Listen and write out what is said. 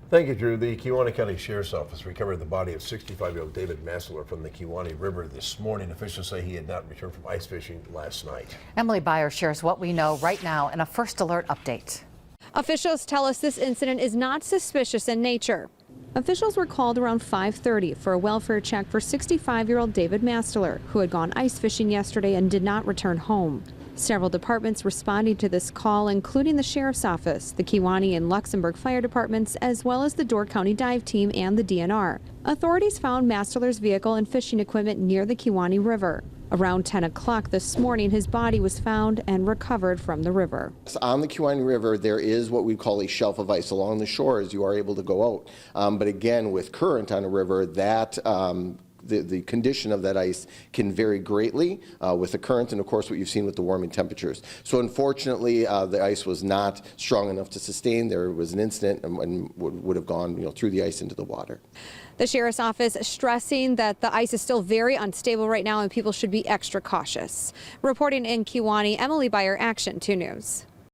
Thank you, Drew. The Kewaunee County Sheriff's Office recovered the body of 65-year-old David Massler from the Kewaunee River this morning. Officials say he had not returned from ice fishing last night. Emily Byer shares what we know right now in a First Alert update. Officials tell us this incident is not suspicious in nature. Officials were called around 5:30 for a welfare check for 65-year-old David Massler, who had gone ice fishing yesterday and did not return home. Several departments responding to this call, including the Sheriff's Office, the Kewaunee and Luxembourg Fire Departments, as well as the Door County Dive Team and the DNR. Authorities found Massler's vehicle and fishing equipment near the Kewaunee River. Around 10 o'clock this morning, his body was found and recovered from the river. On the Kewaunee River, there is what we call a shelf of ice. Along the shores, you are able to go out. But again, with current on a river, that the condition of that ice can vary greatly with the current and, of course, what you've seen with the warming temperatures. So unfortunately, the ice was not strong enough to sustain. There was an incident and would have gone through the ice into the water. The Sheriff's Office stressing that the ice is still very unstable right now and people should be extra cautious. Reporting in Kewaunee, Emily Byer, Action 2 News.